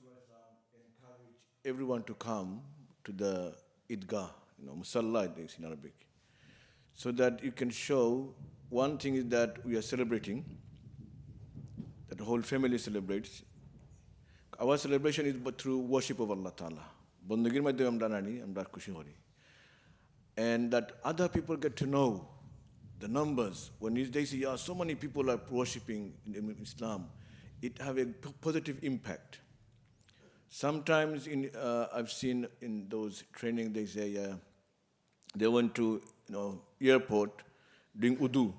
encourage everyone to come to the Idgah, Musalla it is in Arabic, so that you can show one thing is that we are celebrating, that the whole family celebrates. Our celebration is but through worship of Allah Ta'ala. Bondagir madhyame amra nani, amra khushi hori. And that other people get to know the numbers. When they say, yeah, so many people are worshipping in Islam, it have a positive impact. Sometimes I've seen in those training, they say they went to airport doing wudu,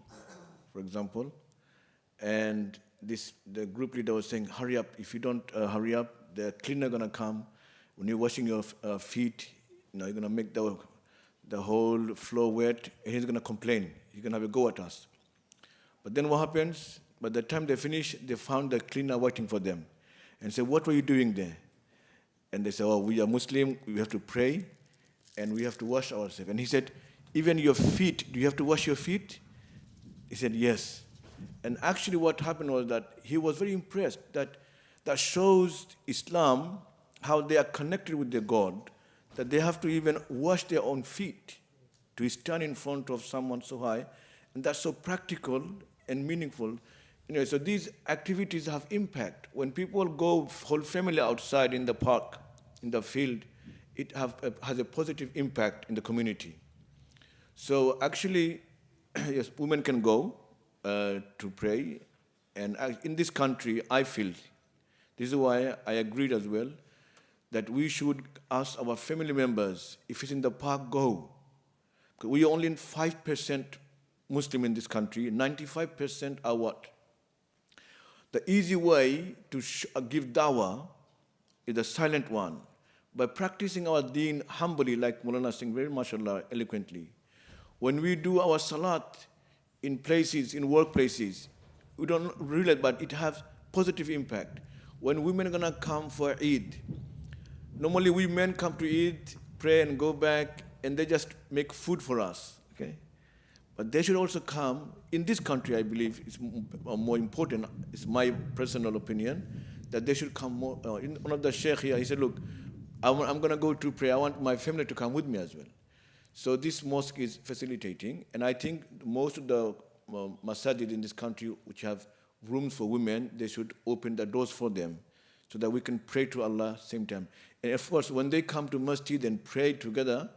for example, and the group leader was saying, hurry up. If you don't hurry up, the cleaner gonna come. When you're washing your feet, you're gonna make the whole floor wet. And he's gonna complain. He's gonna have a go at us. But then what happens? By the time they finish, they found the cleaner waiting for them, and said, "What were you doing there?" And they said, "Oh, we are Muslim. We have to pray, and we have to wash ourselves." And he said, "Even your feet, do you have to wash your feet?" He said, "Yes." And actually what happened was that he was very impressed that shows Islam, how they are connected with their God, that they have to even wash their own feet to stand in front of someone so high. And that's so practical and meaningful. So these activities have impact. When people go whole family outside in the park, in the field, it has a positive impact in the community. So actually, yes, women can go to pray. And in this country, I feel, this is why I agreed as well, that we should ask our family members, if it's in the park, go. Because we are only 5% Muslim in this country, 95% are what? The easy way to give dawah is the silent one. By practicing our deen humbly, like Maulana saying very mashallah eloquently. When we do our salat in places, in workplaces, we don't realize, but it has positive impact. When women are gonna come for Eid, normally we men come to Eid, pray and go back, and they just make food for us, okay? But they should also come, in this country I believe it's more important, it's my personal opinion, that they should come more. One of the sheikh here, he said, look, I'm gonna go to pray, I want my family to come with me as well. So this mosque is facilitating, and I think most of the masajid in this country which have rooms for women, they should open the doors for them so that we can pray to Allah same time. And of course, when they come to masjid and pray together,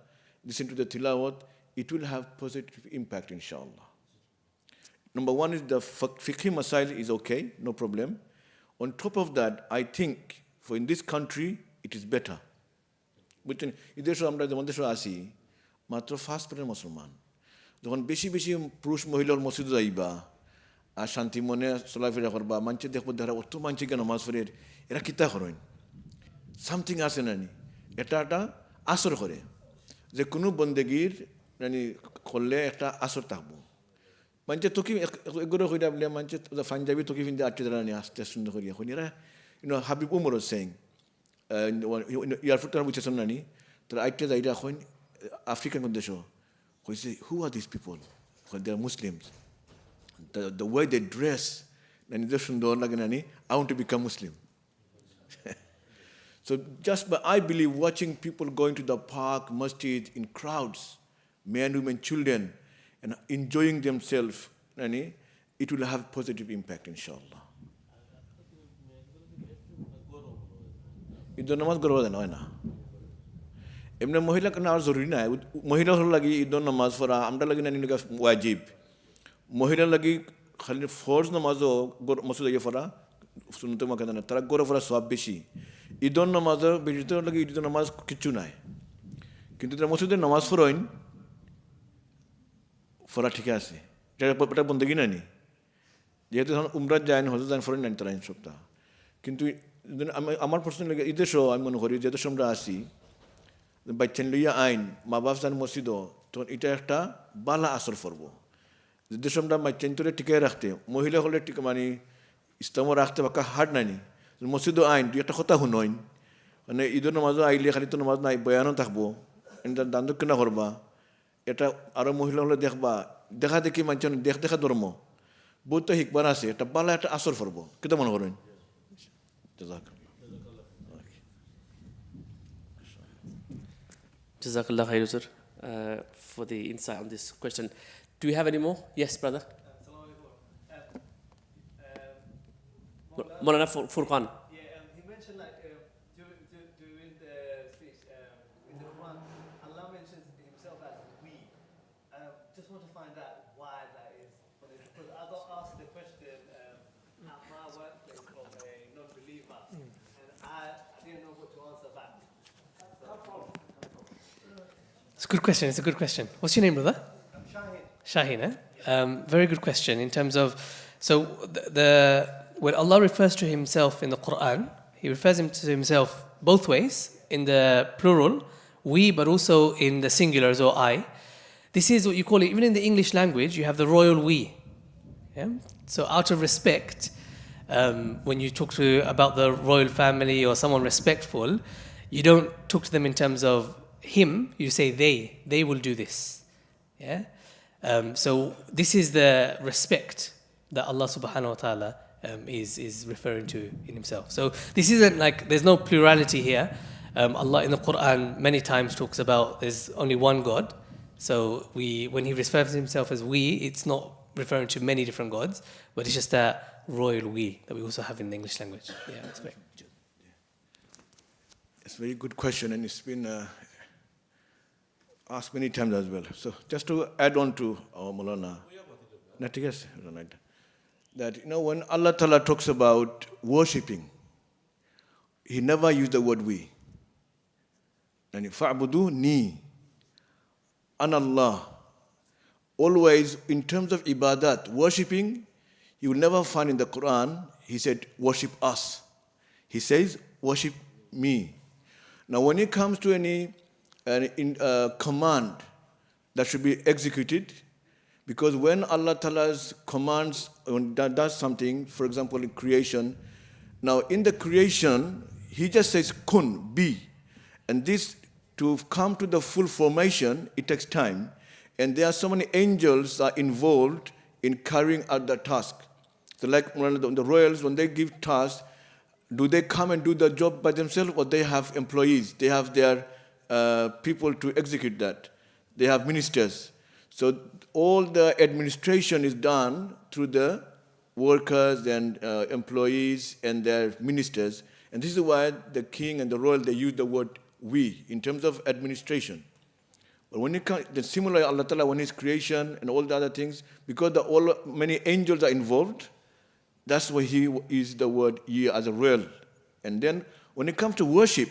listen to the tilawat, it will have positive impact, inshallah. Number one is the fiqh masail is okay, no problem. On top of that, I think for in this country, it is better. Idesho amra যেমন দেশে আসি মাত্র 5% মুসলমান যখন বেশি বেশি পুরুষ মহিলার মসজিদে যাইবা আর শান্তি মনে চলাফেরা করবা মানুষে দেখবো যারা অত মানুষকে নামাজ পড়ে এরা কিতা করেন সামথিং আছে নানি এটা একটা আসর করে যে কোনো বন্দেগীর নানি করলে একটা আসর থাকবো মানুষে তোকে এগুলো কইরা বলে মানুষে পাঞ্জাবি তোকে ফিনতে আটকে দাঁড়ানি আস্তে সুন্দর করিয়া কই এরা হাবিব উমর saying এয়ারপোর্ট বুঝেছেন নানি তারা আইটে যাইরা coin African condition. We say, who are these people? Well, they are Muslims. The way they dress, I want to become Muslim. So just by, I believe, watching people going to the park, masjid, in crowds, men, women, children, and enjoying themselves, it will have positive impact, inshallah. Itu namaz goro da na. এমনি মহিলা কেন আর জরুরি না মহিলা হল লাগি ঈদ নামাজ পড়া আমরা লাগি না নিকা ওয়াজিব মহিলা লাগি খালি ফরজ নামাজও মসজিদে গিয়ে পড়া সুন্নতে মাকে না তারা গড়ে পড়া সব বেশি ঈদ নামাজের বেশিতে লাগি ঈদ নামাজ কিছু নাই কিন্তু তারা মসজিদে নামাজ পড়েন পড়া ঠিক আছে এটা বন্দেগি নানি যেহেতু উমরাত যায় হজরত যান পড়েন নাই তারা সপ্তাহ কিন্তু আমার প্রশ্ন লাগে ঈদের সময় আমি মনে করি যেহেতু আমরা আসি বাচ্চান লইয়া আইন মা বাপ যান মসজিদও তখন এটা একটা বালা আসর পড়ব যদি আমরা বাচ্চান তোরে টিকে রাখতে মহিলা হলে টিকে মানে ইসলামও রাখতে বাক্কা হাট নানি মসজিদও আইন দুই একটা কথা শুনইন মানে ঈদের নামাজও আইলে খালি তো নামাজ নাই বয়ানও থাকবো এটা দান দক্ষিণা করবা এটা আরও মহিলা হলে দেখবা দেখা দেখি মানুষ দেখা ধর্ম বহুত শিখবার আছে এটা বালা একটা আসর পড়ব কেটে মনে করেন Jazakallah khair, sir, for the insight on this question. Do we have any more? Yes, brother. Maulana Furqan. Yeah, he mentioned like during the speech in the Quran, Allah mentions himself as we. Just want to find out why that is. Because I got asked the question at my workplace from a non-believer, and I didn't know what to answer back. It's a good question. It's a good question. What's your name, brother? I'm Shaheen. Shaheen, eh? Very good question in terms of, so when Allah refers to himself in the Quran, he refers to himself both ways, in the plural, we, but also in the singulars or I. This is what you call it, even in the English language, you have the royal we. Yeah? So out of respect, when you talk about the royal family or someone respectful, you don't talk to them in terms of him, you say they will do this. Yeah? So this is the respect that Allah subhanahu wa ta'ala is referring to in himself. So this isn't like, there's no plurality here. Allah in the Quran many times talks about there's only one God. So when he refers to himself as we, it's not referring to many different gods, but it's just that royal we that we also have in the English language. Yeah, that's right. It's a very good question, and it's been asked many times as well. So just to add on to our Maulana, that when Allah Ta'ala talks about worshipping, He never used the word we. And fa'budu ni, an Allah. Always in terms of ibadat, worshipping, you will never find in the Quran, He said, worship us. He says, worship me. Now when it comes to any command that should be executed, because when Allah Ta'ala's commands, when does something, for example in creation, now in the creation, He just says kun, be. And this, to come to the full formation, it takes time. And there are so many angels are involved in carrying out the task. So like the royals, when they give tasks, do they come and do the job by themselves, or they have employees? They have their people to execute that. They have ministers. So all the administration is done through the workers and employees and their ministers. And this is why the king and the royal, they use the word we in terms of administration. But when it comes, similarly, Allah Ta'ala, when His creation and all the other things, because many angels are involved, that's why He used the word ye as a royal. And then when it comes to worship,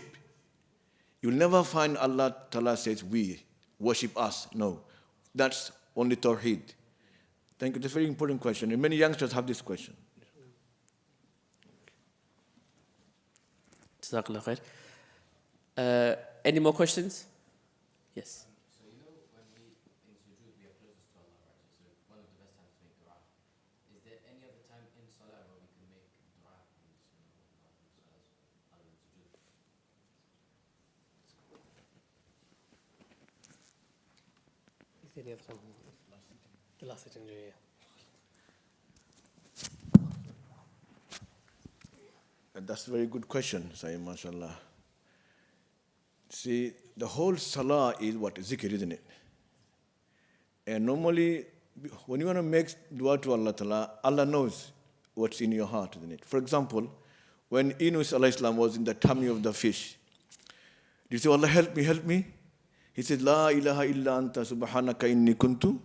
you'll never find Allah Ta'ala says we, worship us. No. That's only Tawheed. Thank you. That's a very important question. And many youngsters have this question. Jazakallah khair. Any more questions? Yes. So when we in sujood we are closest to Allah, right? So one of the best times to make dua. Is there any other time in salah where we can make dua other than sujood? Is there any other time? The last sitting, yeah. That's a very good question, Sayyid, mashallah. See, the whole salah is what? Zikr, isn't it? And normally, when you want to make dua to Allah Ta'ala, Allah knows what's in your heart, isn't it? For example, when Yunus alayhi salam was in the tummy of the fish, did he say, Allah help me, help me? He said, La ilaha illa anta subhanaka inni kuntu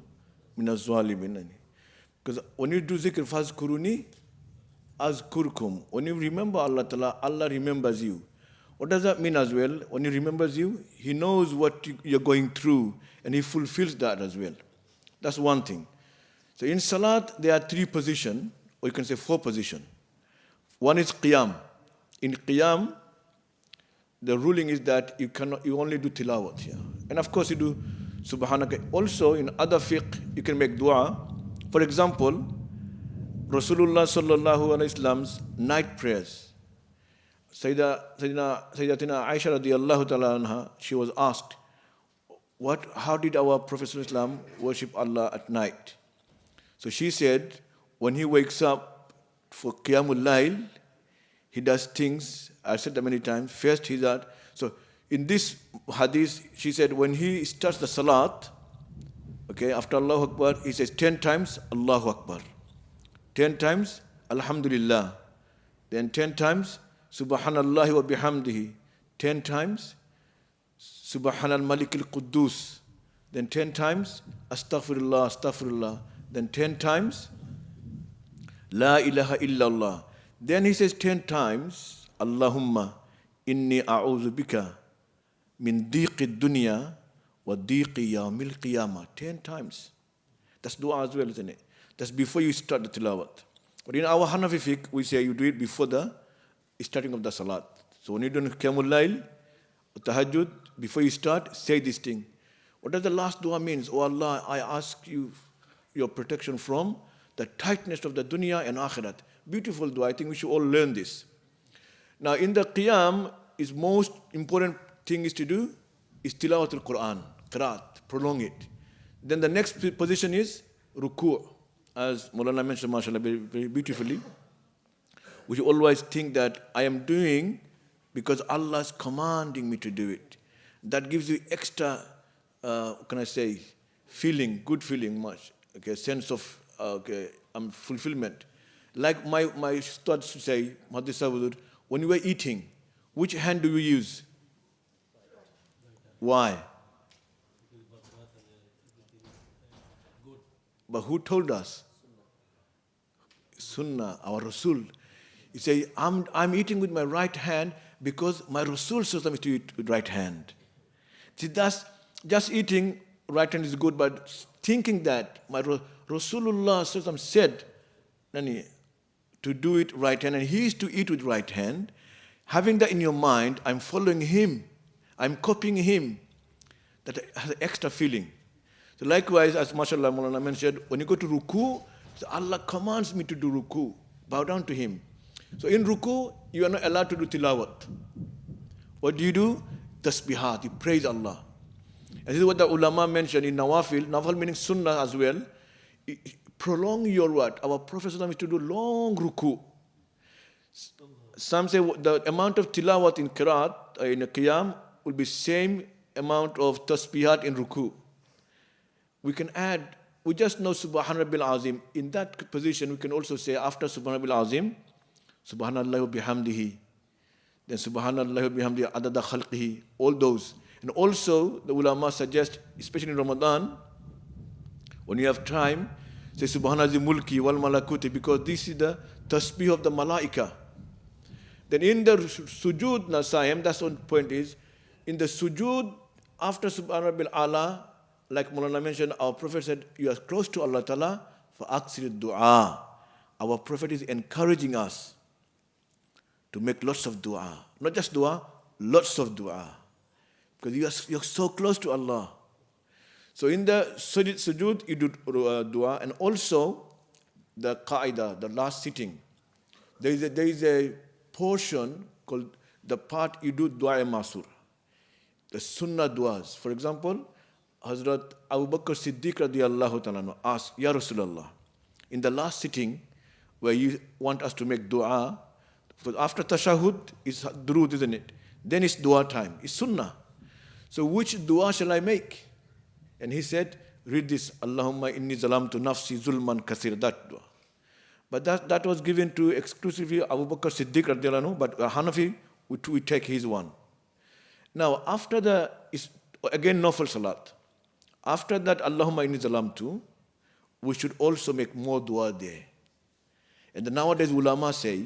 minaz zalimin. Because when you do zikr, fazkuruni azkurkum. When you remember Allah Ta'ala, Allah remembers you. What does that mean as well? When He remembers you, He knows what you're going through, and He fulfills that as well. That's one thing. So in Salat, there are 3 positions, or you can say 4 positions. One is Qiyam. In Qiyam, the ruling is that you only do tilawat here. And of course you do Subhanaka. Also in other fiqh, you can make dua. For example, Rasulullah sallallahu alaihi wasallam's night prayers. Sayyidatina Aisha radiyallahu ta'ala anha, she was asked, how did our Prophet Islam worship Allah at night? So she said, when he wakes up for Qiyamul Layl, he does things, I said that many times. First, so in this hadith, she said, when he starts the salat, okay, after Allahu Akbar, he says 10 times Allahu Akbar, 10 times Alhamdulillah, then 10 times Subhanallah wa bihamdihi, 10 times Subhanal Malik al-Quddus, then 10 times Astaghfirullah, Astaghfirullah, then 10 times La ilaha illallah. Then he says 10 times Allahumma inni a'udhu bika min diqi dunya wa diqi yawmil qiyamah. 10 times. That's dua as well, isn't it? That's before you start the tilawat. But in our Hanafi fiqh, we say you do it before the starting of the salat. So when you do Qiyamul Layl, Tahajjud, before you start, say this thing. What does the last dua means? Oh Allah, I ask you your protection from the tightness of the dunya and akhirat. Beautiful dua. I think we should all learn this. Now in the Qiyam, is most important thing is to do is tilawat al-Quran, qiraat, prolong it. Then the next position is ruku'. As Maulana mentioned, mashallah, very, very beautifully. We should always think that I am doing because Allah is commanding me to do it. That gives you extra, feeling, good feeling, much, okay, sense of fulfillment. Like my studs say, when you were eating, which hand do you use? Why? But who told us? Sunnah, our Rasul. He says, I'm eating with my right hand because my Rasul says me to eat with right hand. See, that's just eating right hand is good, but thinking that my Rasulullah said to do it right hand, and he is to eat with right hand, having that in your mind, I'm following him, I'm copying him, that has an extra feeling. So likewise, as mashallah Maulana mentioned, when you go to ruku, Allah commands me to do ruku, bow down to him. So in ruku, you are not allowed to do tilawat. What do? Tasbihat, you praise Allah. And this is what the ulama mentioned in nawafil, nawafil meaning sunnah as well. Prolong your what? Our Prophet is to do long ruku. Some say the amount of tilawat in qiraat, in a qiyam, will be same amount of tasbihat in ruku. We can add, we just know Subhan Rabbil Azim. In that position, we can also say after Subhan Rabbil Azim, Subhanallah wa bihamdihi, then Subhanallah wa bihamdihi adada khalqihi, all those. And also, the ulama suggest, especially in Ramadan, when you have time, say Subhanallah mulki wal malakuti, because this is the tasbih of the malaika. Then in the sujood nasayim, that's one point is, in the sujood, after Subhan Rabbil Ala, like Maulana mentioned, our Prophet said, you are close to Allah Ta'ala, for aksir dua. Our Prophet is encouraging us to make lots of dua. Not just dua, lots of dua. Because you're so close to Allah. So in the sujood, you do dua, and also the qaida, the last sitting. There is a portion called the part you do dua masur, the sunnah duas. For example, Hazrat Abu Bakr Siddiq radiyallahu ta'ala asked, Ya Rasulullah, in the last sitting where you want us to make dua, after tashahud is durood, isn't it? Then it's dua time, it's sunnah. So which dua shall I make? And he said, read this, Allahumma inni zalamtu nafsi zulman kathir, that dua. But that was given to exclusively Abu Bakr Siddiq radiyallahu anhu, but Hanafi, we take his one. Now, after again, nafil salat. After that, Allahumma inni zalamtu, we should also make more dua there. And nowadays, ulama say,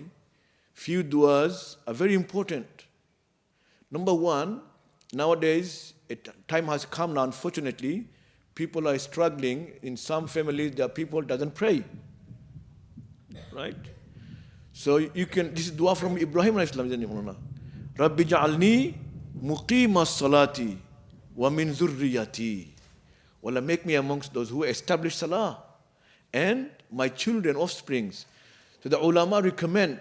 few duas are very important. Number one, nowadays, time has come now, unfortunately, people are struggling. In some families, the people doesn't pray. Right? So this is dua from Ibrahim alayhi salam, isn't it? Rabbi ja'alni muqima salati wa min zurriyati. Well, make me amongst those who establish salah and my children, offsprings. So the ulama recommend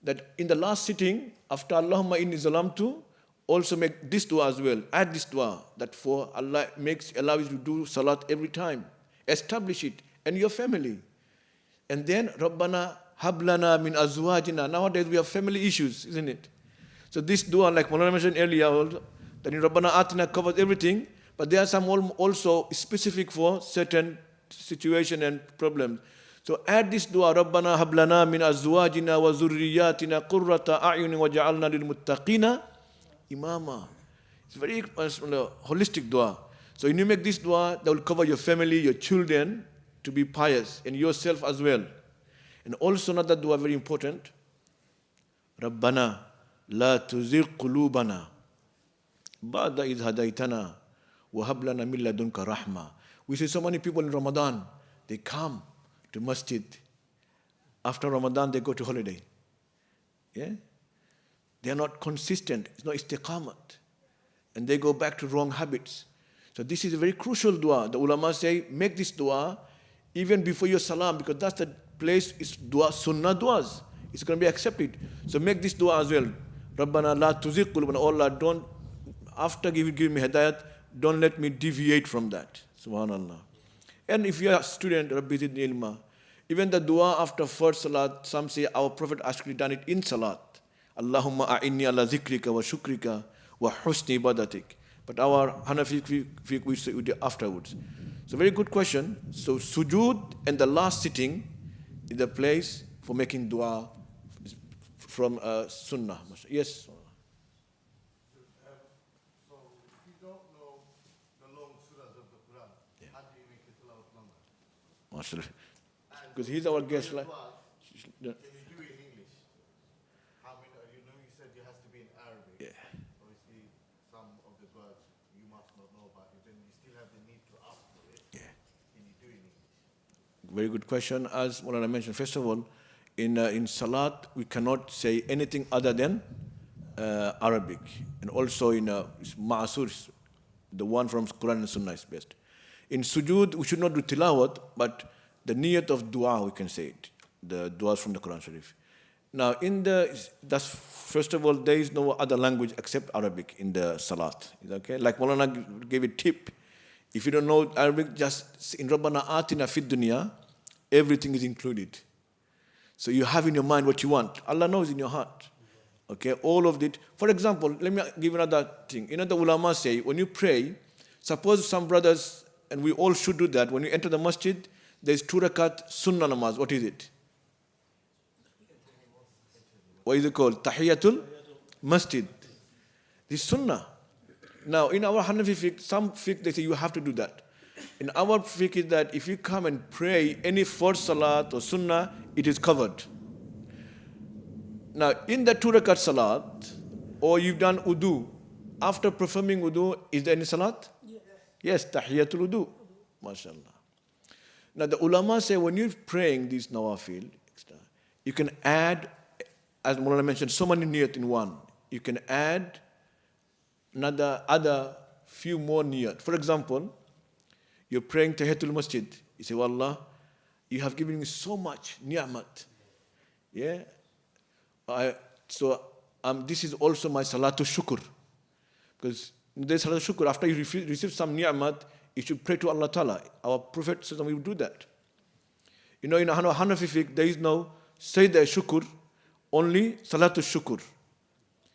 that in the last sitting, after Allahumma inni zalamtu, also make this dua as well. Add this dua that for Allah allows you to do salat every time. Establish it and your family. And then Rabbana hablana min azwajina. Nowadays we have family issues, isn't it? So So this dua, like Maulana mentioned earlier, also, that in Rabbana Atina covers everything, but there are some also specific for certain situation and problems. So add this dua, Rabbana hablana min azwajina wa zurriyatina qurrata a'yunin wa ja'alna lil muttaqina imama. It's very holistic dua. So when you make this dua, that will cover your family, your children to be pious, and yourself as well. And also another dua very important. Rabbana la tuzigh qulubana ba'da idh hadaytana wa hab lana min ladunka rahma. We see so many people in Ramadan, they come to masjid. After Ramadan, they go to holiday. Yeah? They are not consistent. It's not istiqamat. And they go back to wrong habits. So this is a very crucial dua. The ulama say, make this dua even before your salam, because that's the place, is dua, sunnah duas. It's going to be accepted. So make this dua as well. Rabbana la tuzigh qulubana. Oh Allah, don't, after give me hidayat, don't let me deviate from that. Subhanallah. And if you are a student, Rabbi zidni ilma, even the dua after first salat, some say our Prophet actually done it in salat. Allahumma a'inni ala zikrika wa shukrika wa husni ibadatik. But our Hanafi fiqh we say afterwards. So very good question. So sujood and the last sitting is the place for making dua from sunnah. Yes. Because he's our guest. Like, can you do it in English? How many? You said it has to be in Arabic. Yeah. Obviously, some of the words you must not know about it, then you still have the need to ask for it. Yeah. Can you do it in English? Very good question. As Maulana mentioned, first of all, in Salat, we cannot say anything other than Arabic. And also in Ma'asur, the one from Quran and Sunnah is best. In Sujood, we should not do tilawat, but the niyat of dua, we can say it. The duas from the Quran Sharif. Now, that's first of all, there is no other language except Arabic in the Salat. Okay? Like Maulana gave a tip. If you don't know Arabic, just in Rabbana Atina fid dunya, everything is included. So you have in your mind what you want. Allah knows in your heart. Okay, all of it. For example, let me give another thing. The ulama say, when you pray, suppose some brothers, and we all should do that, when you enter the masjid, there is 2 rakat sunnah namaz. What is it? What is it called? Tahiyatul masjid. This sunnah. Now, in our Hanafi fiqh, some fiqh, they say you have to do that. In our fiqh is that if you come and pray any first salat or sunnah, it is covered. Now, in the 2 rakat salat, or you've done wudu, after performing wudu, is there any salat? Yes, tahiyatul wudu. MashaAllah. Now, the ulama say when you're praying these nawafil, you can add, as Maulana mentioned, so many niyat in one. You can add other few more niyat. For example, you're praying tahiyatul masjid. You say, well, Allah, you have given me so much ni'mat. Yeah? This is also my salatu shukr. Because there's salatu shukr. After you receive some ni'mat, you should pray to Allah Ta'ala. Our Prophet says we will do that. In Hanafi fiqh, there is no Sayyidah shukr, only salatu shukr.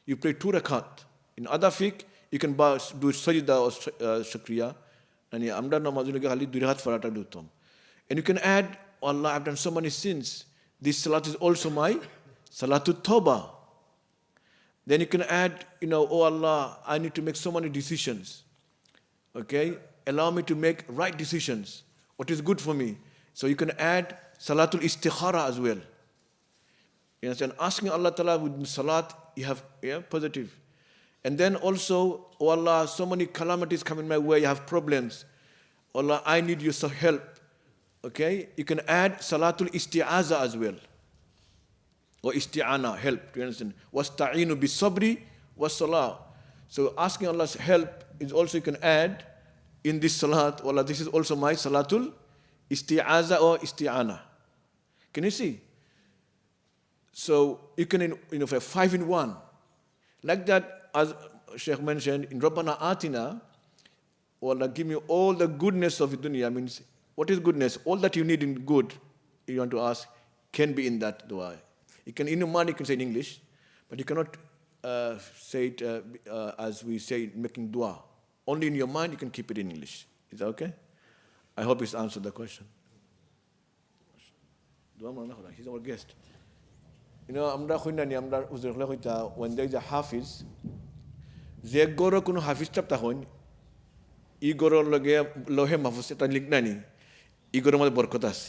You pray 2 rakat. In other fiqh, you can do sajda or shukriya. And you can add, oh Allah, I've done so many sins. This salat is also my salatul tawbah. Then you can add, oh Allah, I need to make so many decisions. Okay? Allow me to make right decisions. What is good for me? So you can add salatul istikhara as well. You understand? Asking Allah Ta'ala with salat, you have positive. And then also, oh Allah, so many calamities come in my way, I have problems. Oh Allah, I need your help. Okay? You can add salatul isti'aza as well. Or isti'ana, help. Do you understand? Wasta'inu bis-sabri was-salah. So asking Allah's help is also, you can add in this salat, oh Allah, this is also my salatul isti'aza or isti'ana. Can you see? So you can, 5 in 1. Like that, as Sheikh mentioned, in Rabbana Atina, oh Allah, give me all the goodness of the dunya. Means, what is goodness? All that you need in good, you want to ask, can be in that dua. You can, in your mind, you can say in English, but you cannot say it as we say, making dua. Only in your mind, you can keep it in English. Is that okay? I hope it's answered the question. He's our guest. You know, when there is a hafiz, যে গরো কোনো হাফিজ চাপতা হন ই গরোর লগে লোহে মাহফুজ এটা লিখনানি ই গরোর মধ্যে বরকত আছে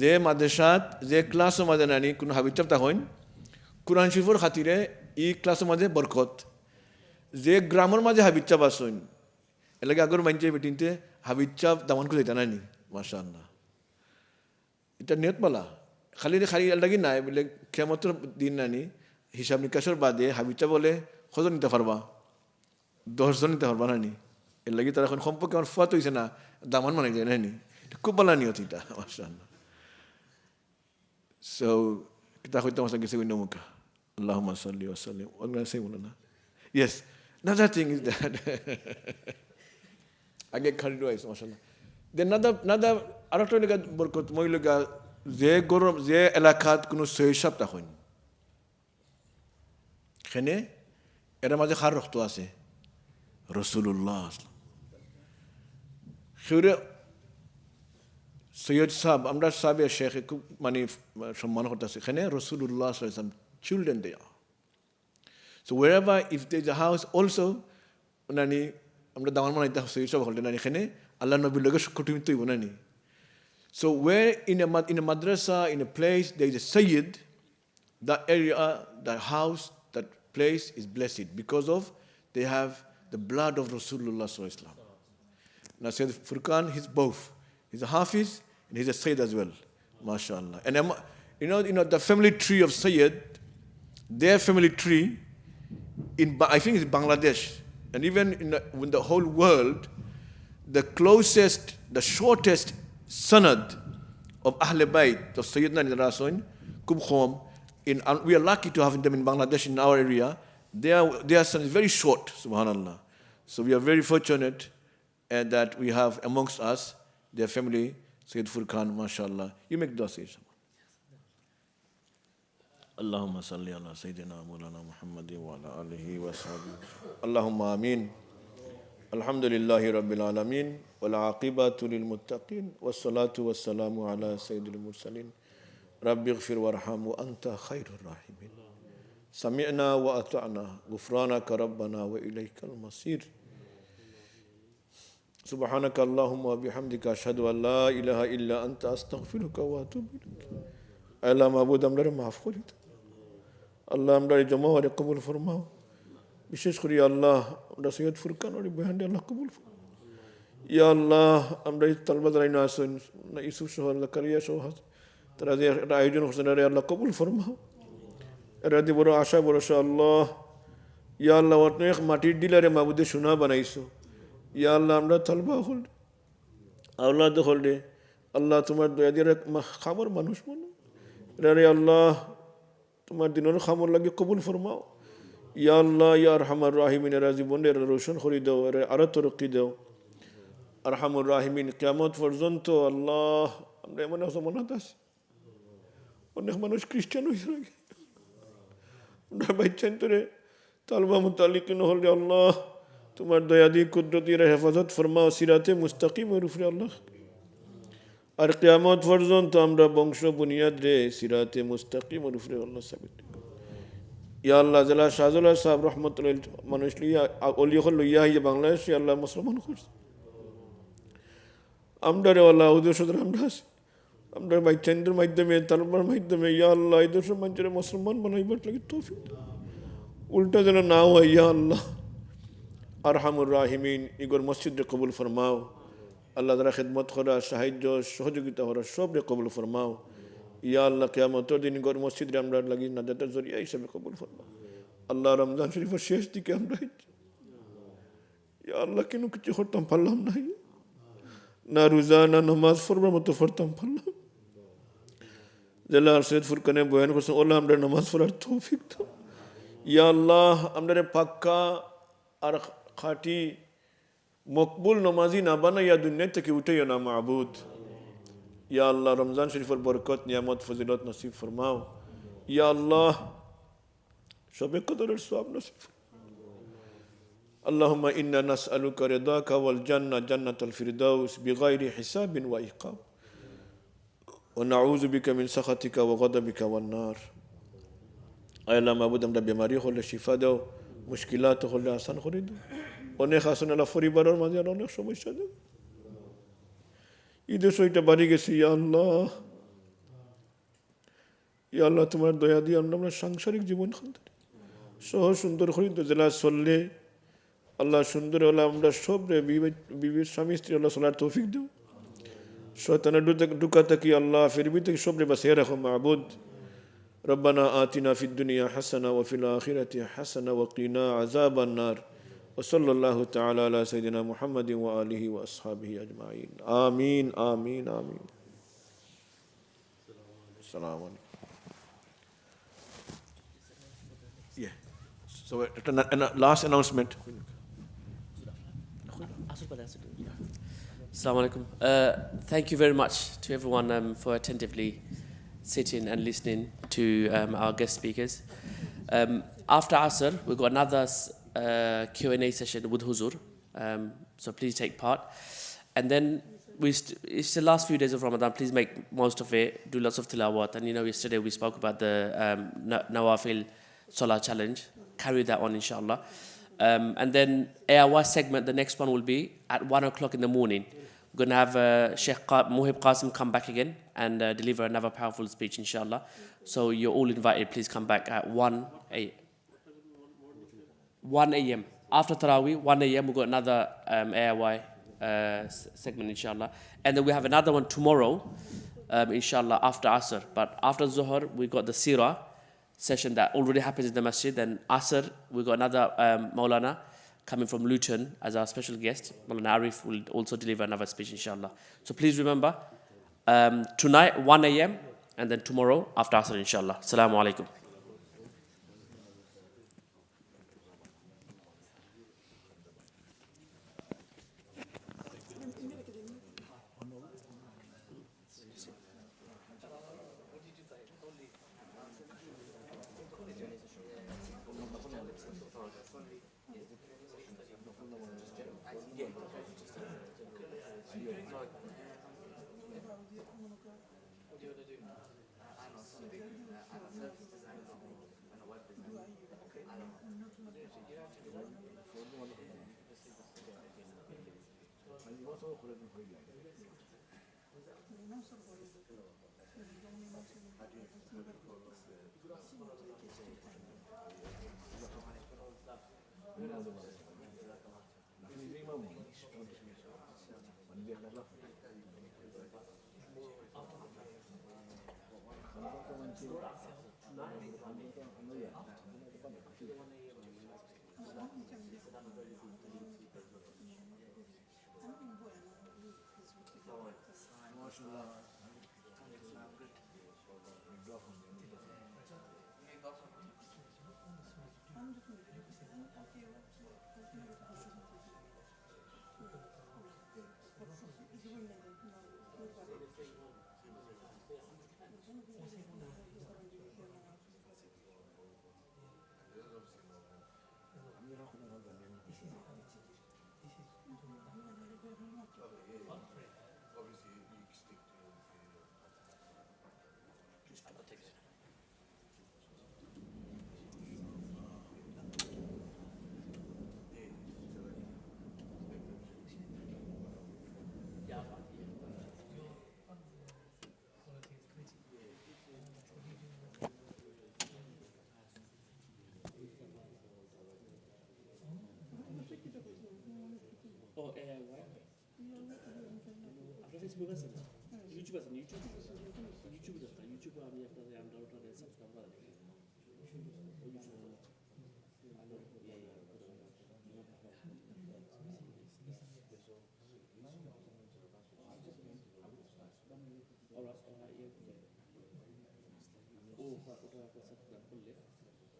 যে মাদ্রাসাত যে ক্লাসের মধ্যে নানি কোনো হাফিজ চাপতা হন কুরআন শরীফের খাতিরে ই ক্লাসের মধ্যে বরকত যে গ্রামের মাঝে হাফিজ চাপ আসুন এর লাগে আগর মানছে বেটিনতে হাফিজ চাপ দামান করে দিতা নানি মাশাআল্লাহ এটা নিয়ত বলা খালি এর লাগি নাই বলে কিয়ামতের দিন নানি হিসাব নিকাশের বাদে হাফিজ চাপ বলে কজন নিতে পারবা 10 জন নিতে পারবা নানি এর লাগি তার এখন সম্পর্কে আমার ফুয়াত হয়েছে না দামান মানে যায় নানি খুব ভালো নিয়ত এটা মাশাআল্লাহ so kita khuita masa gisi window muka Allahumma salli wa sallim what am I saying Maulana yes another thing is that I get carried away mashallah then another arakto lega barkat moi lega je gorom je elakat kuno sehishab ta hoin khene এর মাঝে খার রক্ত আছে রাসূলুল্লাহ সুরে সৈয়দ সাহেব আমরা সাহেবের শেখ খুব মানে সম্মান করতেছে এখানে রাসূলুল্লাহ সাল্লাল্লাহু আলাইহি ওয়াসাল্লাম children they are so wherever if there is a house also নানি আমরা দামান মানাইতে সৈয়দ সাহেব হলতে নানি এখানে আল্লাহ নবীর লগে কুটুমিত হইব নানি so where in a madrasa in a place there is a sayyid that area that house that place is blessed because of they have the blood of Rasulullah sallallahu alaihi wasallam. Now Sayyid Furqan, he's both. He's a Hafiz and he's a Sayyid as well. MashaAllah. And you know the family tree of Sayyid, their family tree I think it's Bangladesh and even in the whole world, the closest, the shortest sanad of Ahl Bayt of Sayyidina Rasul Kubkhom. We are lucky to have them in Bangladesh in our area. Their son is very short, subhanallah. So we are very fortunate that we have amongst us their family, Sayyid Furqan, mashallah. You make dua, Sayyid. Allahumma salli ala Sayyidina Maulana Muhammadin wa ala alihi wa sahbihi. Allahumma ameen. Alhamdulillahi Rabbil Alameen. Wal aqibatu lil muttaqin. Wassalatu wassalamu ala Sayyidil Mursalin. رب اغفر وارحم وأنت خير الراحمين سمعنا وأطعنا غفرانك ربنا وإليك المصير سبحانك اللهم وبحمدك أشهد أن لا إله إلا أنت أستغفرك وأتوب إليك ألا معبود أمر معاف قلت الله أمر جماعة قبول فرماو বিশেষ করে আল্লাহ আমরা সৈয়দ ফুরকান ওর বয়ান আল্লাহ কবুল ইয়া আল্লাহ আমরা তালবা জানাইনা আসুন না ইউসুফ সহ জাকারিয়া সহ তারা যে একটা আয়োজন করছেন আল্লাহ কবুল ফরমাও এরা দিয়ে বড় আশা ভরসা আল্লাহ ইয়া আল্লাহ অনেক মাটির ডিলারে মাবুদে সোনা বানাইছো ইয়া আল্লাহ আমরা তালবা হল আওলাদ হল আল্লাহ তোমার দয়া দিয়ে খামর মানুষ মনে রে আল্লাহ তোমার দিনের খামর লাগে কবুল ফরমাও ইয়া আল্লাহ ইয়া আরহামার রাহিমিন এরা জীবনের রোশন করে দাও এরা আরো তরক্কি দাও আরহামুর রাহিমিন কিয়ামত পর্যন্ত আল্লাহ আমরা এমন জমানাত আছি অনেক মানুষ খ্রিস্টান হয়েছে নাকি আমরা বাইচ্ছেন তোরে তালবা মুতালিকিন হলে আল্লাহ তোমার দয়াদি কুদরতির হেফাজত ফরমাও সিরাতে মুস্তাকিমের উপরে আল্লাহ আর কিয়ামত পর্যন্ত আমরা বংশ বুনিয়াদ রে সিরাতে মুস্তাকিমের উপরে আল্লাহ সাবিত ইয়া আল্লাহ জালা শাহজুল্লাহ সাহেব রহমতুল্লাহ মানুষ লিয়া অলি হল ইয়া ইয়া বাংলাদেশে আল্লাহ মুসলমান করছে আমরা রে আল্লাহ উদ্দেশ্য আমরা আছি আমরা বাইচেন্দ্রের মাধ্যমে তালবার মাধ্যমে ইয়া আল্লাহ এই দেশের মানুষের মুসলমান বানাইবার লাগে তৌফিক উল্টা যেন না হয় ইয়া আল্লাহ আরহামুর রাহিমিন ইগর মসজিদে কবুল ফরমাও আল্লাহ তারা খেদমত করা সাহায্য সহযোগিতা করা সব রে কবুল ফরমাও ইয়া আল্লাহ কিয়ামতের দিন ইগর মসজিদে আমরা লাগি নাজাতের জরিয়া হিসেবে কবুল ফরমাও আল্লাহ রমজান শরীফের শেষ দিকে আমরা ইয়া আল্লাহ কেন কিছু করতাম পারলাম না না রোজা না নামাজ পড়বার মতো পড়তাম পারলাম জেলা সৈয়দ ফুরকানে বয়ান করছেন ওলা আমরা নামাজ পড়ার তৌফিক দাও ইয়া আল্লাহ আমরা পাক্কা আর খাঁটি মকবুল নামাজি না বানাইয়া দুনিয়া থেকে উঠাইয়া না মাবুদ ইয়া আল্লাহ রমজান শরীফের বরকত নিয়ামত ফজিলত নসিব ফরমাও ইয়া আল্লাহ শবে কদরের সওয়াব নসিব। اللهم إنا نسألك رضاك والجنة جنة الفردوس بغير حساب وعقاب ونعوذ بك من سخطك وغضبك والنار. أي الله معبود আমরা বেমারি হলে শিফা দাও, মুশকিলাত হলে আসান করে দাও, অনেক আসান আল্লাহ পরিবারের মাঝে আর অনেক সমস্যা দাও। ঈদের সইটা বাড়ি গেছি, ইয়া আল্লাহ, ইয়া আল্লাহ তোমার দয়া দিয়ে আমরা সাংসারিক জীবন সহ সুন্দর করে জেলা চললে আল্লাহ সুন্দর হলে আমরা সব বিবির স্বামী স্ত্রী আল্লাহ চলার তৌফিক দেও। শয়তানের ঢুকা থাকি আল্লাহ ফিরবি থেকে সব বাঁচিয়ে রাখো মাবুদ। ربنا آتنا في الدنيا حسنة وفي الآخرة حسنة وقنا عذاب النار وصلى الله تعالى على سيدنا محمد وآله وأصحابه أجمعين آمين آمين آمين. السلام عليكم. Yeah. So last announcement. Assalamu alaikum. Thank you very much to everyone for attentively sitting and listening to our guest speakers. After Asr, we've got another Q&A session with Huzur, so please take part. And then it's the last few days of Ramadan, please make most of it, do lots of tilawat. And yesterday we spoke about the Nawafil Salah Challenge, carry that on inshallah. And then AIY segment, the next one will be at 1 o'clock in the morning. We're going to have Sheikh Muhib Qasim come back again and deliver another powerful speech, inshallah. So you're all invited. Please come back at 1 a.m. After Taraweeh, 1 a.m. we've got another AIY segment, inshallah. And then we have another one tomorrow, inshallah, after Asr. But after Zuhr, we got the Sirah session that already happens in the masjid. Then Asr, we got another Maulana coming from Luton as our special guest. Maulana Arif will also deliver another speech, inshallah. So please remember, tonight 1 a.m. and then tomorrow after Asr, inshallah. Assalamu alaikum. Facebook আছে না, YouTube আছে না, YouTube আছে না, ইউটিউবে আমি আপনাদের আন্ডারটা subscribe করে দিই।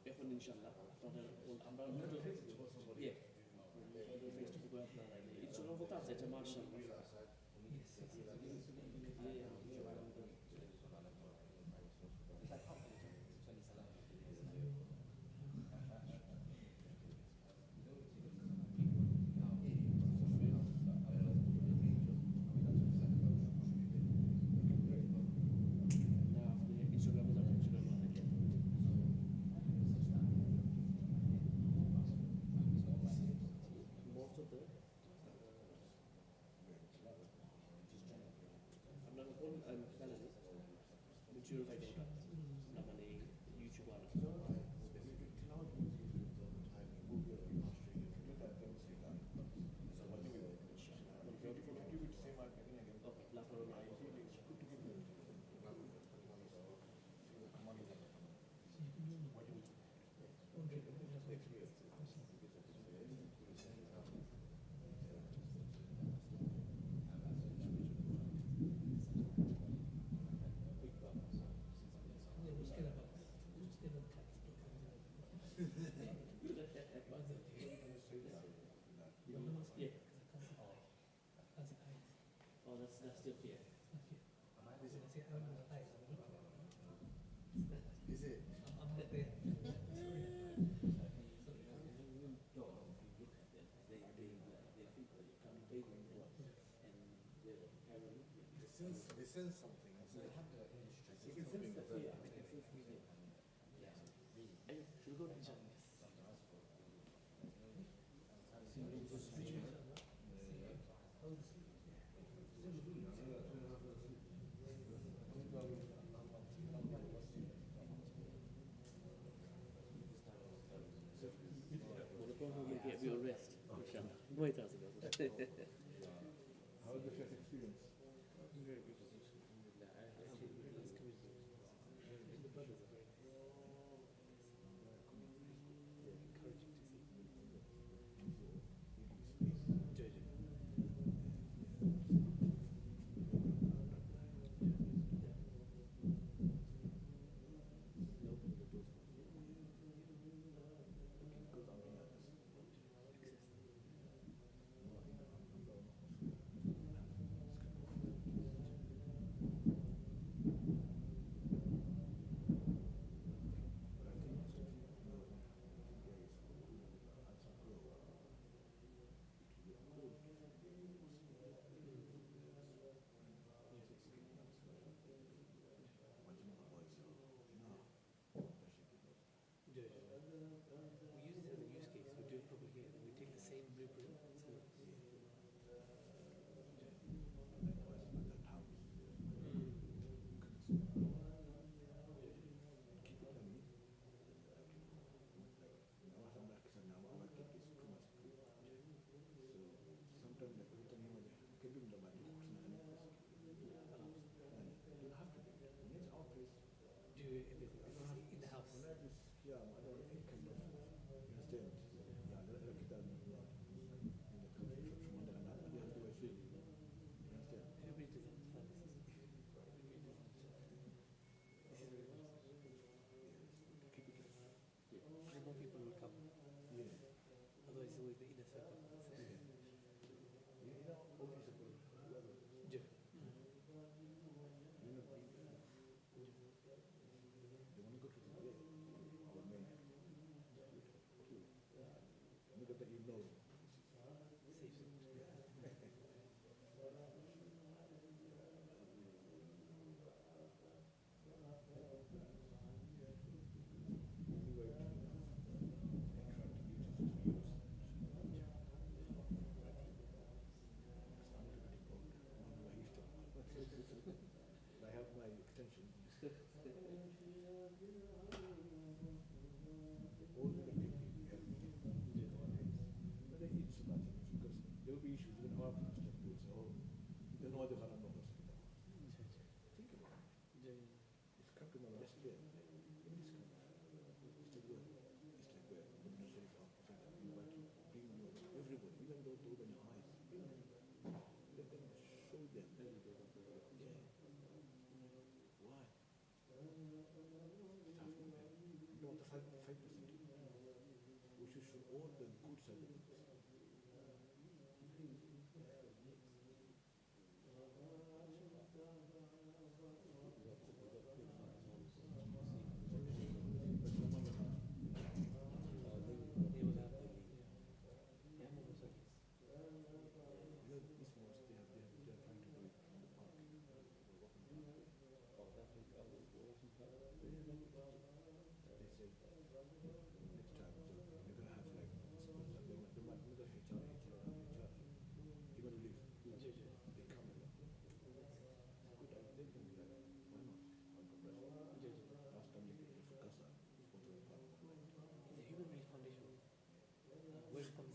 এখন ইনশাল্লাহ আমরা ফেসবুকে আপনার ইনস্টাগ্রাম হতে আছে এটা মার্শাল্লাহ। They sense something. They have the Get real rest. Wait, that's How was the first experience?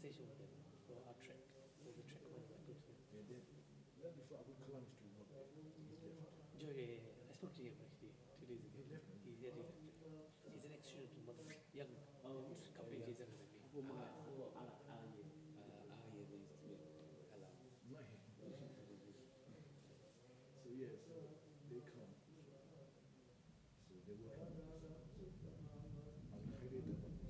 compensation with them for our trek, all the trek money that goes to them. That before Abu Kalam used to work there. He's left. Joe, yeah. I spoke to him actually 2 days ago. He left. He left. He's an ex-student in London, young, couple of years younger than me. So yes, they come. So they work on this. Al-Khairi Dawa.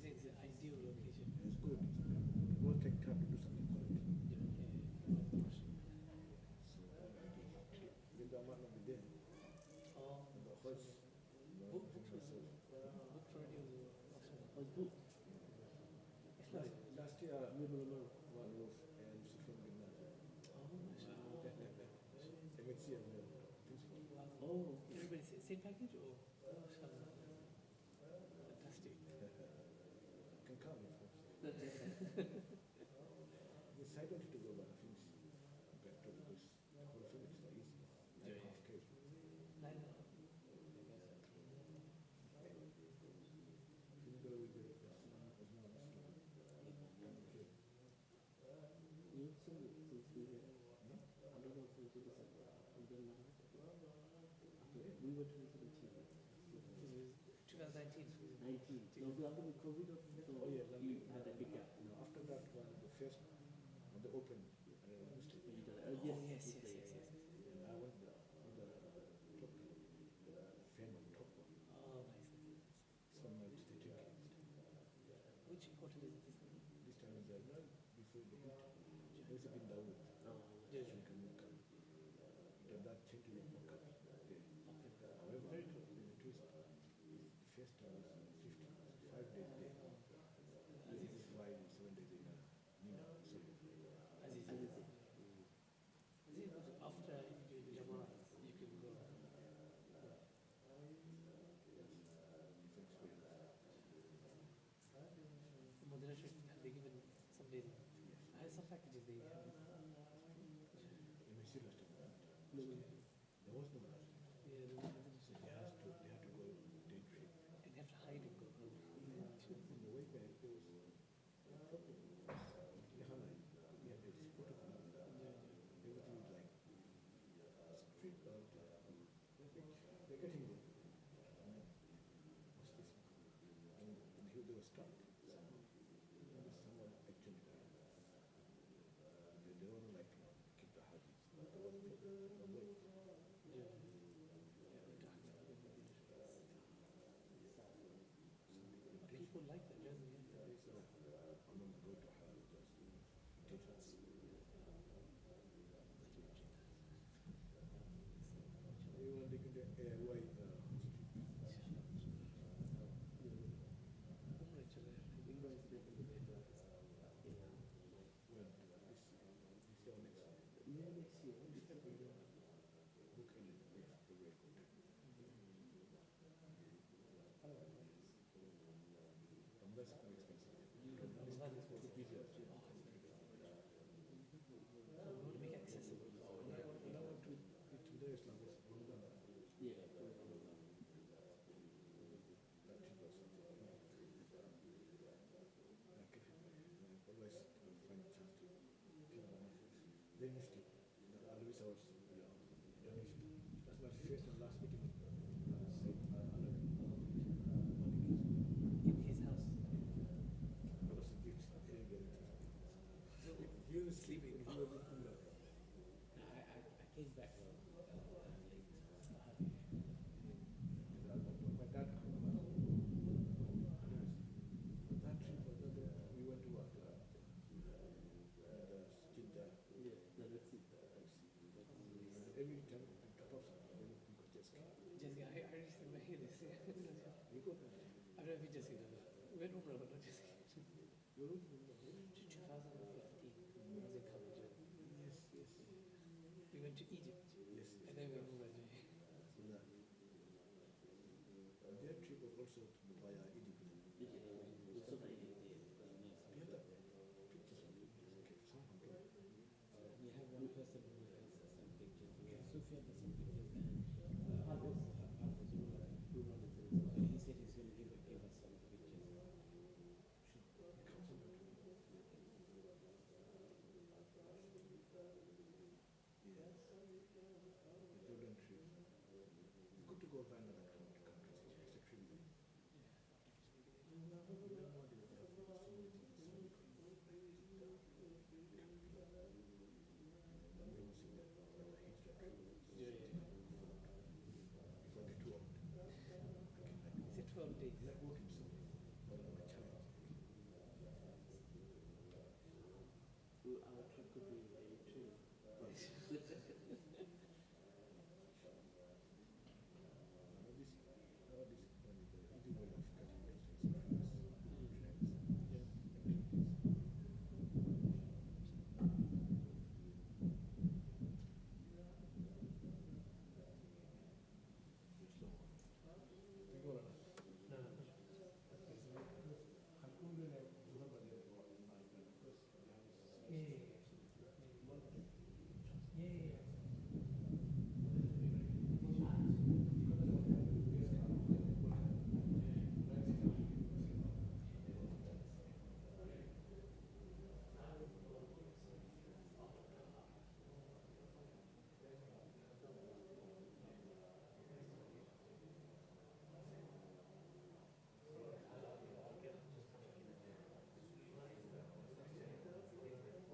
It's an ideal location. It's good. It will take time to do something quality. So even though I might not be there, the horse, Booked myself. already. Last year, one roof and Sufyan bin Nazir. MHC as well, principal. Everybody same package or? Fantastic. Can come if the side wanted to go, but I think better because the whole thing is not easy. 9.5 K. 9.5. If you go with the We were 2017. 2019. 19. So after the COVID, Oh yeah, you had a big gap. after that one, the first, when they opened, Yes. and I went there with the top, famous top one. Oh, nice. So much they took it. Which hotel is this? This time is right before the heat. There's been Dawood. Yeah. So you can look up. That change to look up there. However, there's a twist. The first time was 5 days there. This is Friday, 7 days in Mina. So Aziz. After you do the Jamara, you can go. different experience. The Madinah trip, have they given some days? I had some packages they have. In my last time, No, there was no last time. yeah, So they had to go day trip. and they have to hide and go. On the way back, there was a problem. Lehana, we had this protocol. Everything is like street out. They're getting there. What's this? And here they were stuck. Someone actually died. They don't like keep the hadith. There was a problem. People like that, don't they? I'm going to go to her just details. You want to take the airway well, this year or next year. Next year. Book in the way good. Unless it's very expensive. It's too busy. I want to make it accessible. You know what? Today is like Ramadan. Yeah. Always find a chance to give them. They missed it. Always I was donation. That's my first and last meeting. In his house. That was a gift. He was sleeping. He was I came back. every time we drop off something, then we go jet ski. Just, I just hear this. We go there. I don't know if you just hear that. When Umrah, but not just hear. You're only in the 2015, I was in Cambodia. Yes, yes, We went to Egypt, yes. and then we went Umrah. So that their trip was also via Egypt. We have the pictures of it. Okay, some control. We have one person who has some pictures. Sufyan has some pictures, and Harvest, he said he's going to give us some pictures. Yes. The Jordan trip. It's good to go find other countries. It's extremely good.